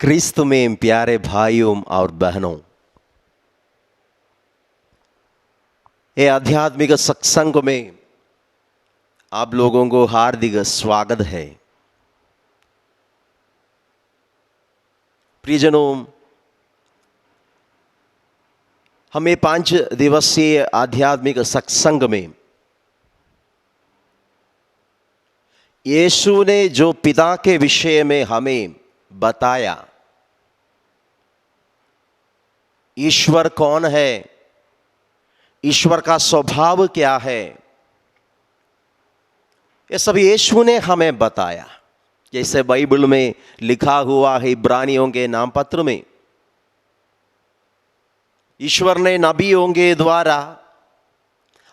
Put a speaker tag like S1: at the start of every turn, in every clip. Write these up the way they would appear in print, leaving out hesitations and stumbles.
S1: क्रिस्त में प्यारे भाइयों और बहनों, ये आध्यात्मिक सत्संग में आप लोगों को हार्दिक स्वागत है। प्रियजनों, हमें 5 दिवसीय आध्यात्मिक सत्संग में यीशु ने जो पिता के विषय में हमें बताया, ईश्वर कौन है, ईश्वर का स्वभाव क्या है, ये सब यीशु ने हमें बताया। जैसे बाइबल में लिखा हुआ है, इब्रानियों के नाम पत्र में, ईश्वर ने नबियों के द्वारा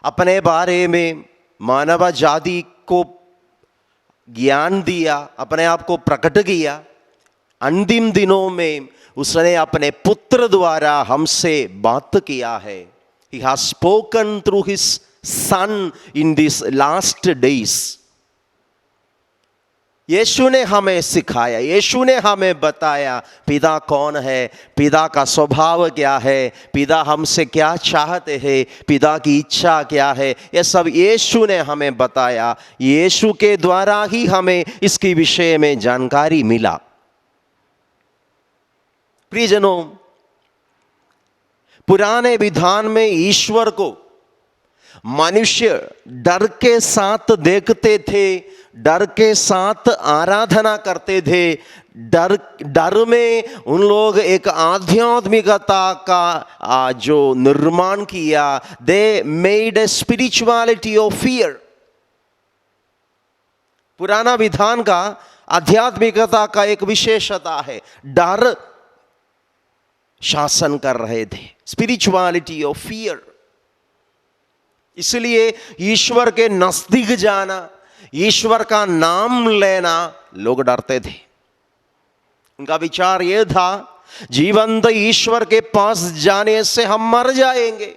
S1: अपने बारे में मानव जाति को ज्ञान दिया, अपने आप को प्रकट किया। अंतिम दिनों में उसने अपने पुत्र द्वारा हमसे बात किया है। He has spoken through his son in these last days. यीशु ने हमें सिखाया, यीशु ने हमें बताया पिता कौन है, पिता का स्वभाव क्या है, पिता हमसे क्या चाहते हैं, पिता की इच्छा क्या है। यह सब यीशु ने हमें बताया। यीशु के द्वारा ही हमें इसके विषय में जानकारी मिला। प्रियजनों, पुराने विधान में ईश्वर को मनुष्य डर के साथ देखते थे, डर के साथ आराधना करते थे। डर में उन लोग एक आध्यात्मिकता का जो निर्माण किया, they made a spirituality of fear. पुराना विधान का आध्यात्मिकता का एक विशेषता है, डर शासन कर रहे थे, स्पिरिचुअलिटी ऑफ फियर। इसलिए ईश्वर के नजदीक जाना, ईश्वर का नाम लेना लोग डरते थे। उनका विचार यह था, जीवंत ईश्वर के पास जाने से हम मर जाएंगे,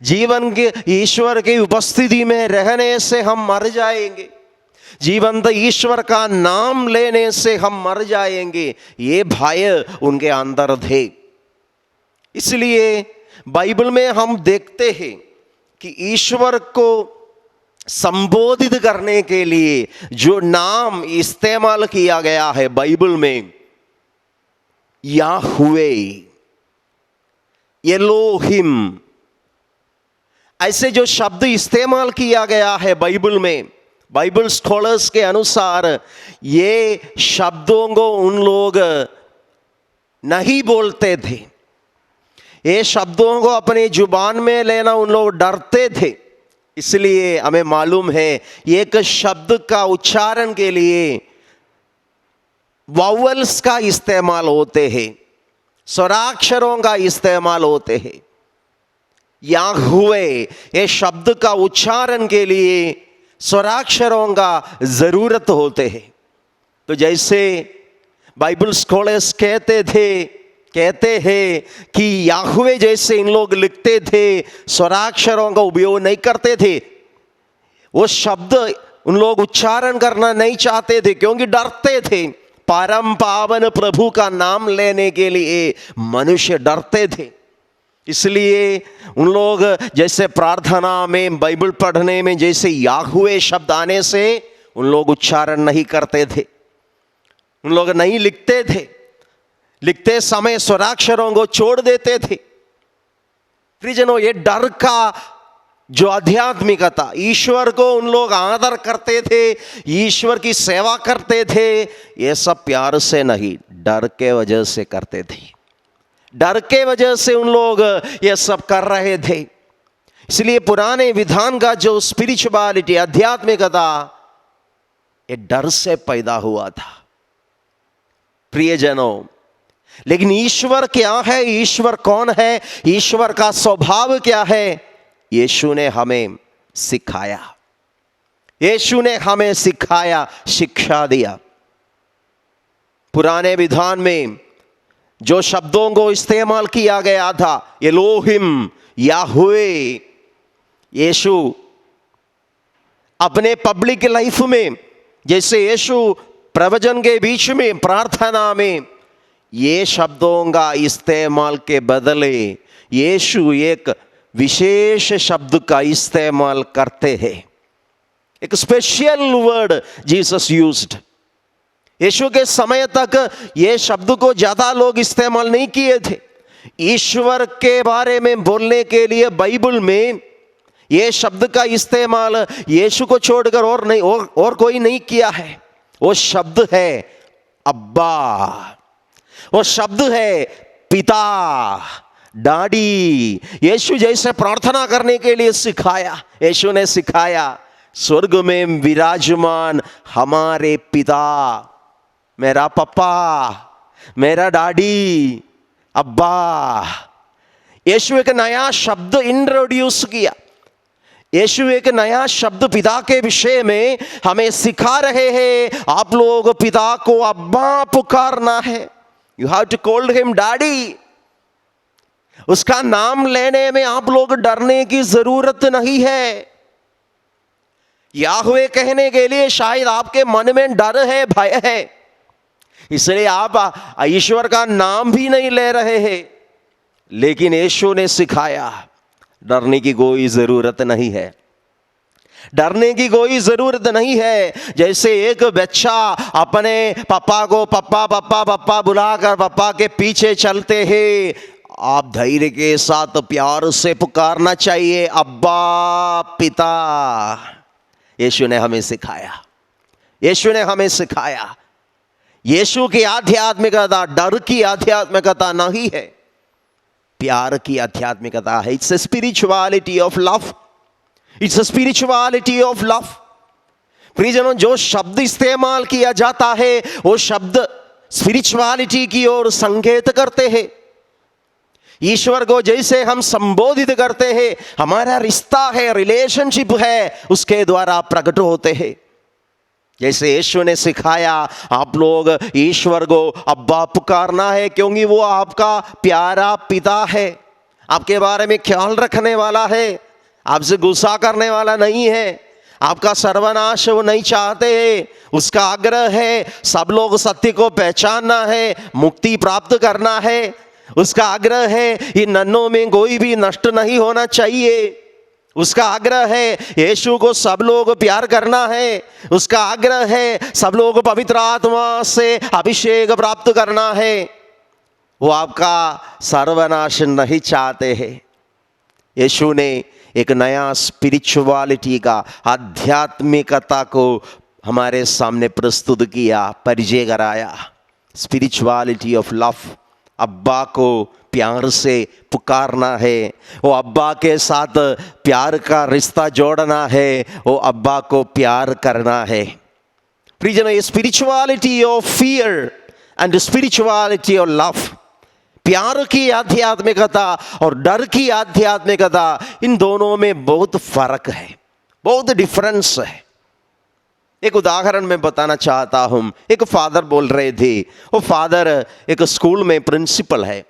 S1: जीवन के ईश्वर की उपस्थिति में रहने से हम मर जाएंगे, जीवंत ईश्वर का नाम लेने से हम मर जाएंगे। ये भय उनके अंदर थे। इसलिए बाइबल में हम देखते हैं कि ईश्वर को संबोधित करने के लिए जो नाम इस्तेमाल किया गया है बाइबल में, याहवे, एलोहिम, ऐसे जो शब्द इस्तेमाल किया गया है बाइबल में, बाइबल स्कॉलर्स के अनुसार ये शब्दों को उन लोग नहीं बोलते थे। ये शब्दों को अपनी जुबान में लेना उन लोग डरते थे। इसलिए हमें मालूम है एक शब्द का उच्चारण के लिए वावल्स का इस्तेमाल होते हैं, स्वराक्षरों का इस्तेमाल होते हैं। याहवे, ये शब्द का उच्चारण के लिए स्वराक्षरों का जरूरत होते हैं। तो जैसे बाइबल स्कॉलर्स कहते हैं कि याहवे जैसे इन लोग लिखते थे, स्वराक्षरों का उपयोग नहीं करते थे, वो शब्द उन लोग उच्चारण करना नहीं चाहते थे क्योंकि डरते थे। परम पावन प्रभु का नाम लेने के लिए मनुष्य डरते थे। इसलिए उन लोग जैसे प्रार्थना में, बाइबल पढ़ने में जैसे याहवे शब्द आने से उन लोग उच्चारण नहीं करते थे, उन लोग नहीं लिखते थे, लिखते समय स्वराक्षरों को छोड़ देते थे। प्रियजनों, ये डर का जो आध्यात्मिकता, ईश्वर को उन लोग आदर करते थे, ईश्वर की सेवा करते थे, ये सब प्यार से नहीं, डर के वजह से करते थे। डर के वजह से उन लोग ये सब कर रहे थे। इसलिए पुराने विधान का जो स्पिरिचुअलिटी, आध्यात्मिकता, ये डर से पैदा हुआ था। प्रियजनों, लेकिन ईश्वर क्या है, ईश्वर कौन है, ईश्वर का स्वभाव क्या है, यीशु ने हमें सिखाया। यीशु ने हमें सिखाया, शिक्षा दिया। पुराने विधान में जो शब्दों को इस्तेमाल किया गया था, एलोहिम, याहवे, यीशु अपने पब्लिक लाइफ में, जैसे यीशु प्रवचन के बीच में, प्रार्थना में ये शब्दों का इस्तेमाल के बदले यीशु एक विशेष शब्द का इस्तेमाल करते हैं। एक स्पेशल वर्ड जीसस यूज्ड। यीशु के समय तक ये शब्द को ज्यादा लोग इस्तेमाल नहीं किए थे। ईश्वर के बारे में बोलने के लिए बाइबल में ये शब्द का इस्तेमाल यीशु को छोड़कर और कोई नहीं किया है। वो शब्द है अब्बा, वो शब्द है पिता, डैडी। यीशु जैसे प्रार्थना करने के लिए सिखाया, यीशु ने सिखाया, स्वर्ग में विराजमान हमारे पिता, मेरा पापा, मेरा डैडी, अब्बा। यीशु एक नया शब्द इंट्रोड्यूस किया। यीशु एक नया शब्द पिता के विषय में हमें सिखा रहे हैं। आप लोग पिता को अब्बा पुकारना है। You have to call him daddy. उसका नाम लेने में आप लोग डरने की जरूरत नहीं है। याहवे कहने के लिए शायद आपके मन में डर है, भय है, इसलिए आप ईश्वर का नाम भी नहीं ले रहे हैं। लेकिन यीशु ने सिखाया डरने की कोई जरूरत नहीं है, डरने की कोई जरूरत नहीं है। जैसे एक बच्चा अपने पापा को पप्पा पप्पा पप्पा बुलाकर पापा के पीछे चलते हैं, आप धैर्य के साथ प्यार से पुकारना चाहिए, अब्बा, पिता। यीशु ने हमें सिखाया, यीशु ने हमें सिखाया। यीशु की आध्यात्मिकता डर की आध्यात्मिकता नहीं है, प्यार की आध्यात्मिकता है। It's a spirituality of love, it's a spirituality of love. प्रियजनों, जो शब्द इस्तेमाल किया जाता है वो शब्द स्पिरिचुअलिटी की ओर संकेत करते हैं। ईश्वर को जैसे हम संबोधित करते हैं, हमारा रिश्ता है, रिलेशनशिप है, उसके द्वारा प्रकट होते हैं। जैसे यीशु ने सिखाया, आप लोग ईश्वर को अब्बा पुकारना है, क्योंकि वो आपका प्यारा पिता है, आपके बारे में ख्याल रखने वाला है, आपसे गुस्सा करने वाला नहीं है, आपका सर्वनाश वो नहीं चाहते हैं। उसका आग्रह है सब लोग सत्य को पहचानना है, मुक्ति प्राप्त करना है। उसका आग्रह है इन नन्हों में कोई भी नष्ट नहीं होना चाहिए। उसका आग्रह है यीशु को सब लोग प्यार करना है। उसका आग्रह है सब लोग पवित्र आत्मा से अभिषेक प्राप्त करना है। वो आपका सर्वनाश नहीं चाहते हैं। यीशु ने एक नया स्पिरिचुअलिटी का, आध्यात्मिकता को हमारे सामने प्रस्तुत किया, परिचय कराया। स्पिरिचुअलिटी ऑफ लव, अब्बा को प्यार से पुकारना है, वो अब्बा के साथ प्यार का रिश्ता जोड़ना है, वो अब्बा को प्यार करना है। प्रियजनों, ये spirituality of fear and spirituality of love, प्यार की आध्यात्मिकता और डर की आध्यात्मिकता, इन दोनों में बहुत फर्क है, बहुत डिफरेंस है। एक उदाहरण मैं बताना चाहता हूं। एक फादर बोल रहे थे, वो फादर एक स्कूल में प्रिंसिपल है।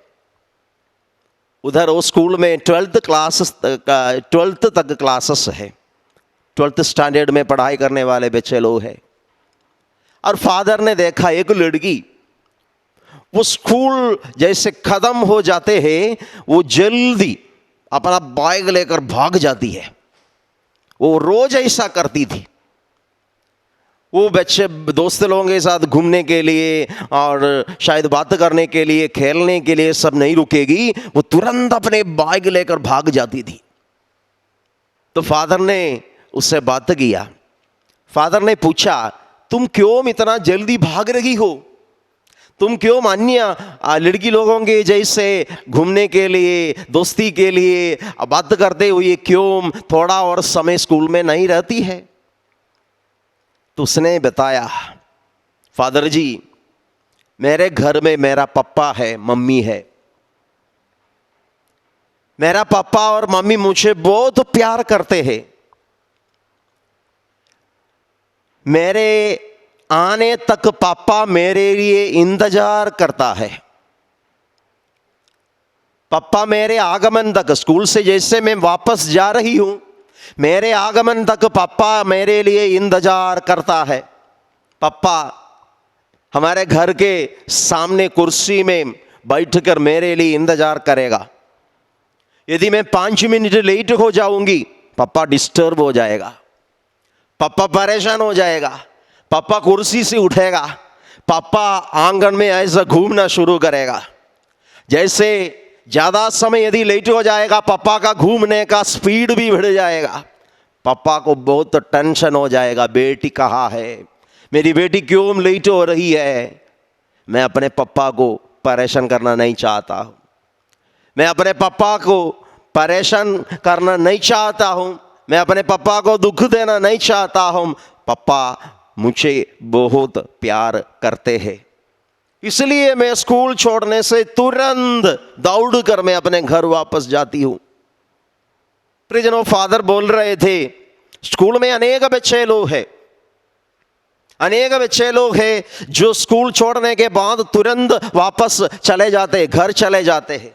S1: उधर वो स्कूल में 12th तक क्लासेस है, 12th स्टैंडर्ड में पढ़ाई करने वाले बच्चे लोग हैं। और फादर ने देखा एक लड़की, वो स्कूल जैसे खत्म हो जाते हैं वो जल्दी अपना बैग लेकर भाग जाती है। वो रोज ऐसा करती थी। वो बच्चे दोस्त लोगों के साथ घूमने के लिए और शायद बात करने के लिए, खेलने के लिए सब नहीं रुकेगी, वो तुरंत अपने बैग लेकर भाग जाती थी। तो फादर ने उससे बात किया। फादर ने पूछा, तुम क्यों इतना जल्दी भाग रही हो? तुम क्यों अन्य लड़की लोगों के जैसे घूमने के लिए, दोस्ती के लिए बात करते हुए क्यों थोड़ा और समय स्कूल में नहीं रहती है? तो उसने बताया, फादर जी, मेरे घर में मेरा पापा है, मम्मी है। मेरा पापा और मम्मी मुझे बहुत प्यार करते हैं। मेरे आने तक पापा मेरे लिए इंतजार करता है। पापा मेरे आगमन तक, स्कूल से जैसे मैं वापस जा रही हूं, मेरे आगमन तक पापा मेरे लिए इंतजार करता है। पापा हमारे घर के सामने कुर्सी में बैठकर मेरे लिए इंतजार करेगा। यदि मैं 5 मिनट लेट हो जाऊंगी, पापा डिस्टर्ब हो जाएगा, पापा परेशान हो जाएगा, पापा कुर्सी से उठेगा, पापा आंगन में ऐसा घूमना शुरू करेगा। जैसे ज़्यादा समय यदि लेट हो जाएगा, पापा का घूमने का स्पीड भी बढ़ जाएगा। पापा को बहुत टेंशन हो जाएगा, बेटी कहाँ है, मेरी बेटी क्यों लेट हो रही है। मैं अपने पापा को परेशान करना नहीं चाहता हूँ, मैं अपने पापा को परेशान करना नहीं चाहता हूँ, मैं अपने पापा को दुख देना नहीं चाहता हूँ। पापा मुझे बहुत प्यार करते हैं, इसलिए मैं स्कूल छोड़ने से तुरंत दौड़ कर मैं अपने घर वापस जाती हूँ। प्रियजनों, फादर बोल रहे थे, स्कूल में अनेक बच्चे लोग हैं जो स्कूल छोड़ने के बाद तुरंत वापस चले जाते, घर चले जाते हैं।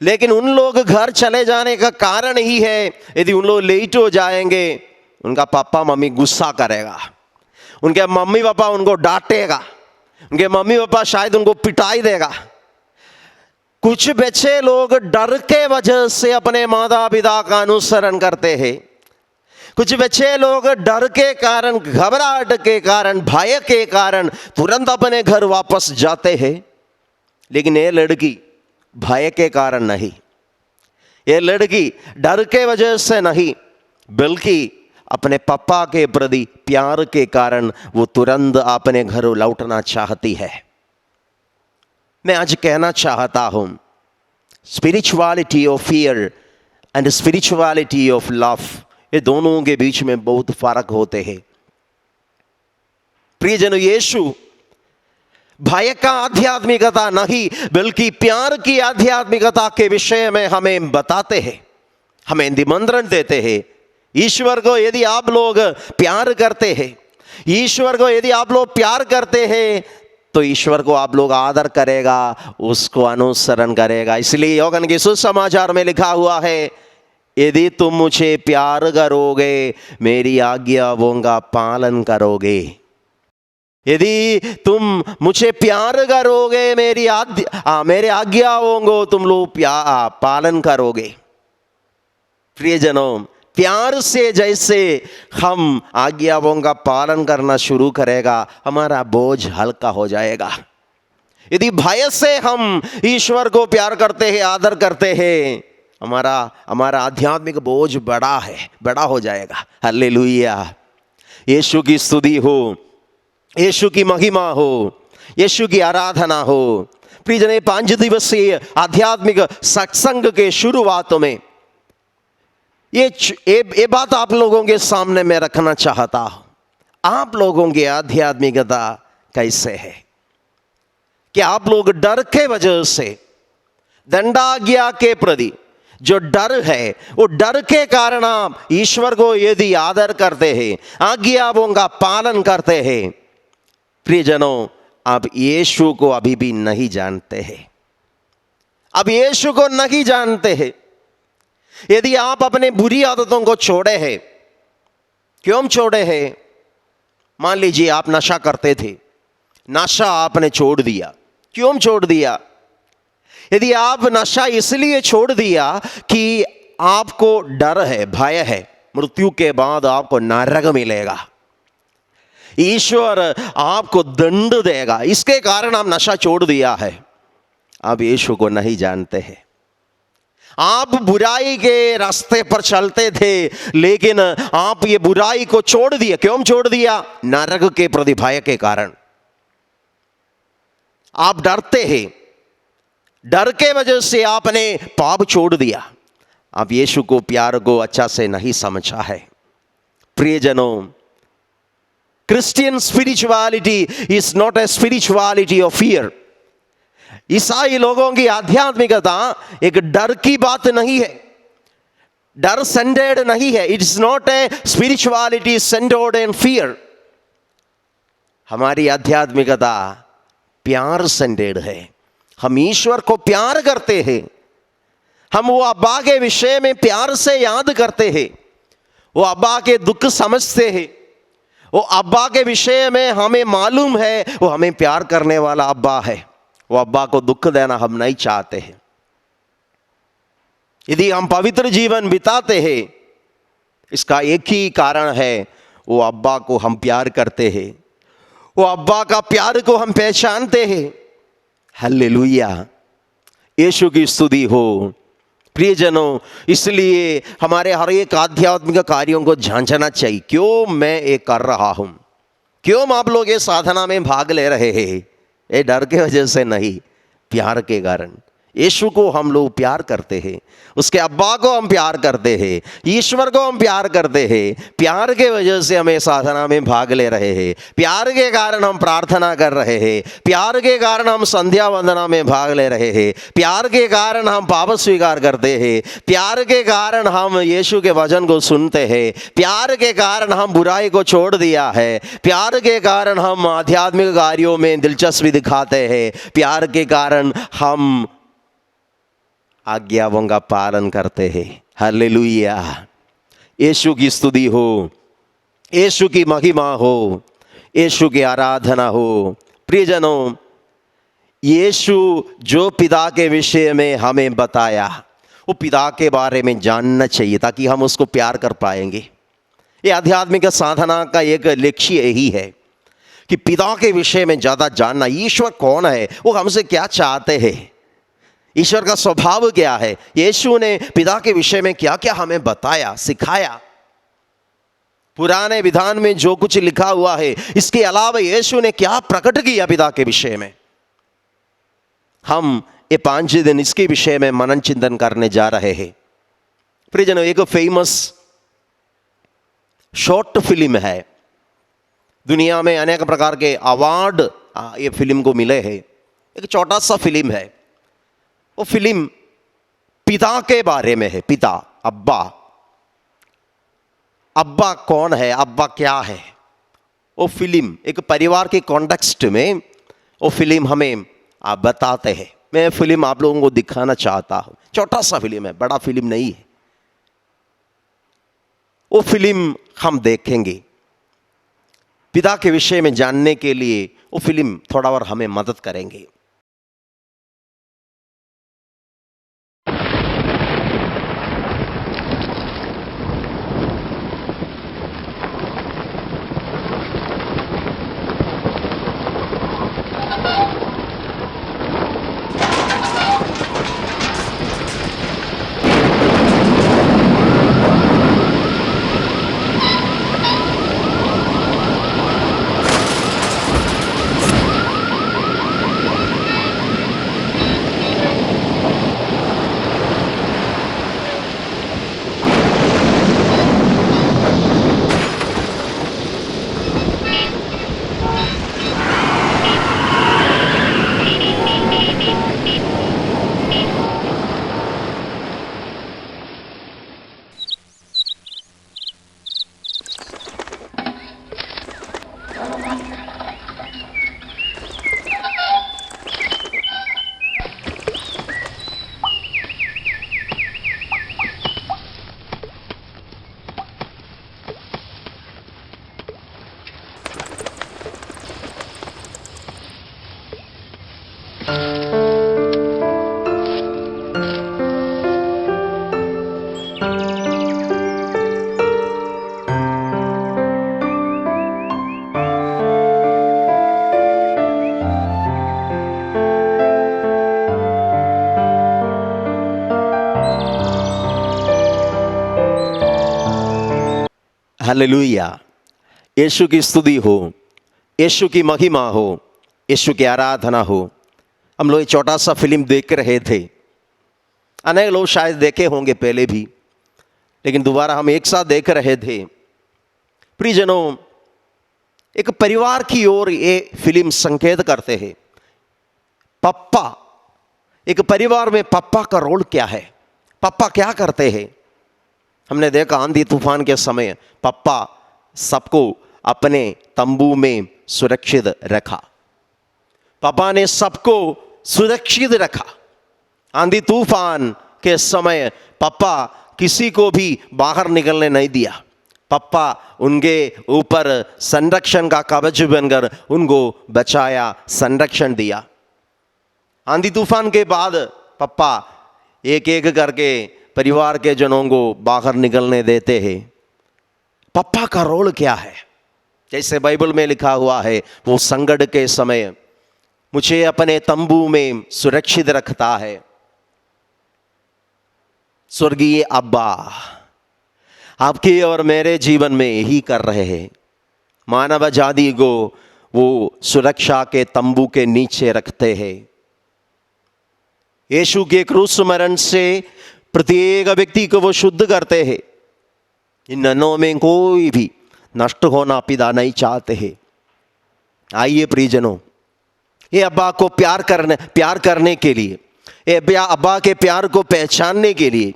S1: लेकिन उन लोग घर चले जाने का कारण ही है, यदि उन लोग लेट हो जाएंगे, उनका पापा मम्मी गुस्सा करेगा, उनके मम्मी पापा उनको डांटेगा, उनके मम्मी पापा शायद उनको पिटाई देगा। कुछ बच्चे लोग डर के वजह से अपने माता पिता का अनुसरण करते हैं। कुछ बच्चे लोग डर के कारण, घबराहट के कारण, भय के कारण तुरंत अपने घर वापस जाते हैं। लेकिन ये लड़की भय के कारण नहीं, ये लड़की डर के वजह से नहीं, बल्कि अपने पापा के प्रति प्यार के कारण वो तुरंत अपने घर लौटना चाहती है। मैं आज कहना चाहता हूं, spirituality of fear and spirituality of love, ये दोनों के बीच में बहुत फर्क होते हैं। प्रियजन, यीशु भय का आध्यात्मिकता नहीं बल्कि प्यार की आध्यात्मिकता के विषय में हमें बताते हैं, हमें निमंत्रण देते हैं। ईश्वर को यदि आप लोग प्यार करते हैं, ईश्वर को यदि आप लोग प्यार करते हैं, तो ईश्वर को आप लोग आदर करेगा, उसको अनुसरण करेगा। इसलिए योहन्न के सुसमाचार में लिखा हुआ है, यदि तुम मुझे प्यार करोगे, मेरी आज्ञाओं का पालन करोगे। यदि तुम मुझे प्यार करोगे, मेरे आज्ञाओं को तुम लोग पालन करोगे। प्रियजनों, प्यार से जैसे हम आज्ञाओं का पालन करना शुरू करेगा, हमारा बोझ हल्का हो जाएगा। यदि भय से हम ईश्वर को प्यार करते हैं, आदर करते हैं, हमारा आध्यात्मिक बोझ बड़ा हो जाएगा। हालेलुया, यीशु की स्तुति हो, यीशु की महिमा हो, यीशु की आराधना हो। प्रियजन, 5 दिवसीय आध्यात्मिक सत्संग के शुरुआत में ये बात आप लोगों के सामने मैं रखना चाहता हूं। आप लोगों की आध्यात्मिकता कैसे है? क्या आप लोग डर के वजह से, दंडाज्ञा के प्रति जो डर है, वो डर के कारण आप ईश्वर को यदि आदर करते हैं, आज्ञाओं का पालन करते हैं, प्रियजनों, आप यीशु को अभी भी नहीं जानते हैं। अब यीशु को नहीं जानते हैं। यदि आप अपने बुरी आदतों को छोड़े हैं, क्यों छोड़े हैं? मान लीजिए आप नशा करते थे, नशा आपने छोड़ दिया। क्यों छोड़ दिया? यदि आप नशा इसलिए छोड़ दिया कि आपको डर है, भय है, मृत्यु के बाद आपको नरक मिलेगा, ईश्वर आपको दंड देगा, इसके कारण आप नशा छोड़ दिया है। आप यीशु को नहीं जानते हैं। आप बुराई के रास्ते पर चलते थे, लेकिन आप ये बुराई को छोड़ दिया। क्यों छोड़ दिया? नरक के प्रति भय के कारण। आप डरते हैं, डर के वजह से आपने पाप छोड़ दिया। आप यीशु को, प्यार को अच्छा से नहीं समझा है। प्रियजनों, Christian spirituality is not a spirituality of fear. ईसाई लोगों की आध्यात्मिकता एक डर की बात नहीं है, डर सेंटर्ड नहीं है। It is not a spirituality centred in fear. हमारी आध्यात्मिकता प्यार सेंटर्ड है। हम ईश्वर को प्यार करते हैं, हम वो अब्बा के विषय में प्यार से याद करते हैं, वो अब्बा के दुख समझते हैं, वो अब्बा के विषय में हमें मालूम है, वो हमें प्यार करने वाला अब्बा है। वो अब्बा को दुख देना हम नहीं चाहते हैं। यदि हम पवित्र जीवन बिताते हैं, इसका एक ही कारण है, वो अब्बा को हम प्यार करते हैं, वो अब्बा का प्यार को हम पहचानते हैं। हालेलुया, यीशु की स्तुति हो। प्रियजनों, इसलिए हमारे हर एक आध्यात्मिक कार्यों को जांचना चाहिए, क्यों मैं ये कर रहा हूं, क्यों आप लोग ये साधना में भाग ले रहे हैं। ये डर के वजह से नहीं, प्यार के कारण। यीशु को हम लोग प्यार करते हैं, उसके अब्बा को हम प्यार करते हैं, ईश्वर को हम प्यार करते हैं। प्यार के वजह से हमें साधना में भाग ले रहे हैं, प्यार के कारण हम प्रार्थना कर रहे हैं, प्यार के कारण हम संध्या वंदना में भाग ले रहे हैं, प्यार के कारण हम पाप स्वीकार करते हैं, प्यार के कारण हम यीशु के वचन को सुनते हैं, प्यार के कारण हम बुराई को छोड़ दिया है, प्यार के कारण हम आध्यात्मिक कार्यों में दिलचस्पी दिखाते हैं, प्यार के कारण हम आज्ञाओं का पालन करते हैं। हालेलुया, यीशु की स्तुति हो, यीशु की महिमा हो, यीशु की आराधना हो। प्रियजनों, यीशु जो पिता के विषय में हमें बताया, वो पिता के बारे में जानना चाहिए ताकि हम उसको प्यार कर पाएंगे। ये आध्यात्मिक साधना का एक लक्ष्य यही है कि पिता के विषय में ज़्यादा जानना। ईश्वर कौन है, वो हमसे क्या चाहते हैं, ईश्वर का स्वभाव क्या है, यीशु ने पिता के विषय में क्या क्या हमें बताया, सिखाया। पुराने विधान में जो कुछ लिखा हुआ है, इसके अलावा यीशु ने क्या प्रकट किया पिता के विषय में, हम ये 5 दिन इसके विषय में मनन चिंतन करने जा रहे हैं। प्रियजनों, एक फेमस शॉर्ट फिल्म है, दुनिया में अनेक प्रकार के अवार्ड ये फिल्म को मिले हैं। एक छोटा सा फिल्म है, वो फिल्म पिता के बारे में है। पिता, अब्बा। अब्बा कौन है, अब्बा क्या है, वो फिल्म एक परिवार के कॉन्टेक्स्ट में वो फिल्म हमें बताते हैं। मैं फिल्म आप लोगों को दिखाना चाहता हूं। छोटा सा फिल्म है, बड़ा फिल्म नहीं है। वो फिल्म हम देखेंगे। पिता के विषय में जानने के लिए वो फिल्म थोड़ा और हमें मदद करेंगे। हालेलुया, यीशु की स्तुति हो, यीशु की महिमा हो, यीशु की आराधना हो। हम लोग छोटा सा फिल्म देख रहे थे। अनेक लोग शायद देखे होंगे पहले भी, लेकिन दोबारा हम एक साथ देख रहे थे। प्रियजनों, एक परिवार की ओर ये फिल्म संकेत करते हैं। पप्पा, एक परिवार में पप्पा का रोल क्या है, पप्पा क्या करते हैं। हमने देखा आंधी तूफान के समय पप्पा सबको अपने तंबू में सुरक्षित रखा। पापा ने सबको सुरक्षित रखा। आंधी तूफान के समय पापा किसी को भी बाहर निकलने नहीं दिया। पप्पा उनके ऊपर संरक्षण का कवच बनकर उनको बचाया, संरक्षण दिया। आंधी तूफान के बाद पप्पा एक एक करके परिवार के जनों को बाहर निकलने देते हैं। पप्पा का रोल क्या है? जैसे बाइबल में लिखा हुआ है, वो संकट के समय मुझे अपने तंबू में सुरक्षित रखता है। स्वर्गीय अब्बा आपके और मेरे जीवन में यही कर रहे हैं। मानव जाति को वो सुरक्षा के तंबू के नीचे रखते हैं। यीशु के क्रूस मरण से प्रत्येक व्यक्ति को वो शुद्ध करते हैं। इन नन्हों में कोई भी नष्ट होना पिता नहीं चाहते हैं। आइए प्रियजनों, ये अब्बा को प्यार करने के लिए, ये अब्बा के प्यार को पहचानने के लिए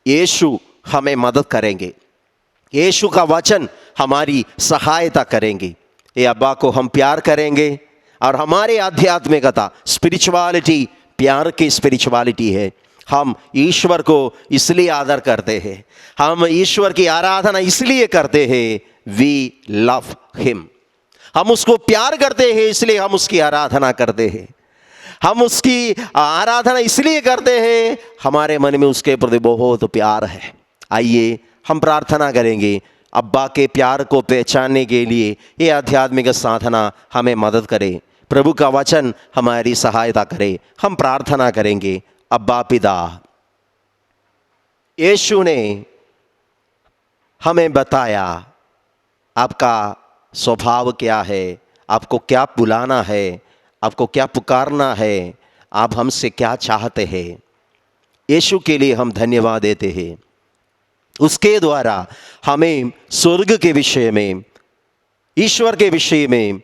S1: यीशु हमें मदद करेंगे। यीशु का वचन हमारी सहायता करेंगे। ये अब्बा को हम प्यार करेंगे और हमारे आध्यात्मिकता, स्पिरिचुअलिटी प्यार की स्पिरिचुअलिटी है। हम ईश्वर को इसलिए आदर करते हैं, हम ईश्वर की आराधना इसलिए करते हैं, वी लव हिम। हम उसको प्यार करते हैं इसलिए हम उसकी आराधना करते हैं। हम उसकी आराधना इसलिए करते हैं, हमारे मन में उसके प्रति बहुत प्यार है। आइए हम प्रार्थना करेंगे, अब्बा के प्यार को पहचानने के लिए ये आध्यात्मिक साधना हमें मदद करे, प्रभु का वचन हमारी सहायता करे। हम प्रार्थना करेंगे। अब्बा पिता, यीशु ने हमें बताया आपका स्वभाव क्या है, आपको क्या बुलाना है, आपको क्या पुकारना है, आप हमसे क्या चाहते हैं। यीशु के लिए हम धन्यवाद देते हैं। उसके द्वारा हमें स्वर्ग के विषय में, ईश्वर के विषय में,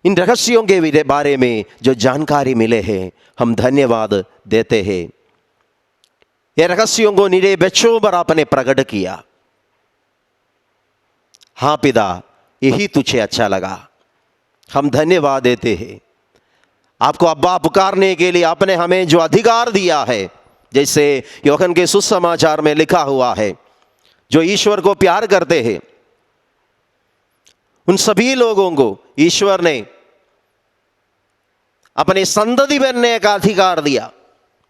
S1: इन रहस्यों के बारे में जो जानकारी मिले हैं, हम धन्यवाद देते हैं। ये रहस्यों को निरे बच्चों पर आपने प्रकट किया। हाँ पिता, यही तुझे अच्छा लगा। हम धन्यवाद देते हैं। आपको अब्बा पुकारने के लिए आपने हमें जो अधिकार दिया है, जैसे यूहन्ना के सुसमाचार में लिखा हुआ है, जो ईश्वर को प्यार करते हैं उन सभी लोगों को ईश्वर ने अपने संतति बनने का अधिकार दिया,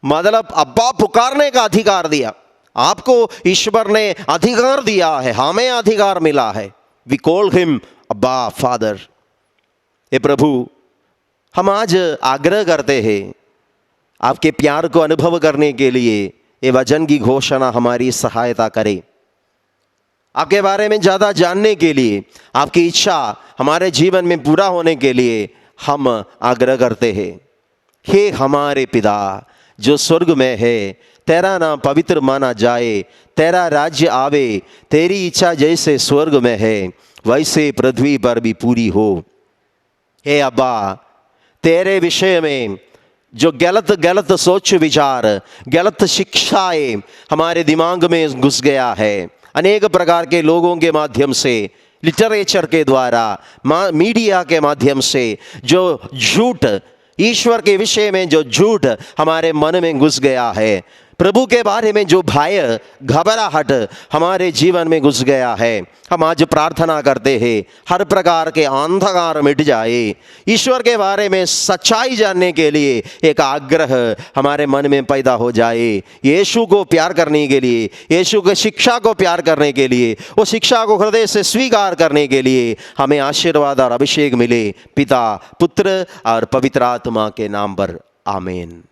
S1: मतलब अब्बा पुकारने का अधिकार दिया। आपको ईश्वर ने अधिकार दिया है, हमें अधिकार मिला है। वी कॉल हिम अब्बा फादर। हे प्रभु, हम आज आग्रह करते हैं आपके प्यार को अनुभव करने के लिए ये वचन की घोषणा हमारी सहायता करे। आपके बारे में ज़्यादा जानने के लिए, आपकी इच्छा हमारे जीवन में पूरा होने के लिए हम आग्रह करते हैं। हे हमारे पिता जो स्वर्ग में है, तेरा नाम पवित्र माना जाए, तेरा राज्य आवे, तेरी इच्छा जैसे स्वर्ग में है वैसे पृथ्वी पर भी पूरी हो। हे अब्बा, तेरे विषय में जो गलत सोच विचार, गलत शिक्षाएं हमारे दिमाग में घुस गया है, अनेक प्रकार के लोगों के माध्यम से, लिटरेचर के द्वारा, मीडिया के माध्यम से जो झूठ, ईश्वर के विषय में जो झूठ हमारे मन में घुस गया है, प्रभु के बारे में जो भय, घबराहट हमारे जीवन में घुस गया है, हम आज प्रार्थना करते हैं हर प्रकार के अंधकार मिट जाए। ईश्वर के बारे में सच्चाई जानने के लिए एक आग्रह हमारे मन में पैदा हो जाए। यीशु को प्यार करने के लिए, यीशु की शिक्षा को प्यार करने के लिए, वो शिक्षा को हृदय से स्वीकार करने के लिए हमें आशीर्वाद और अभिषेक मिले। पिता, पुत्र और पवित्र आत्मा के नाम पर आमीन।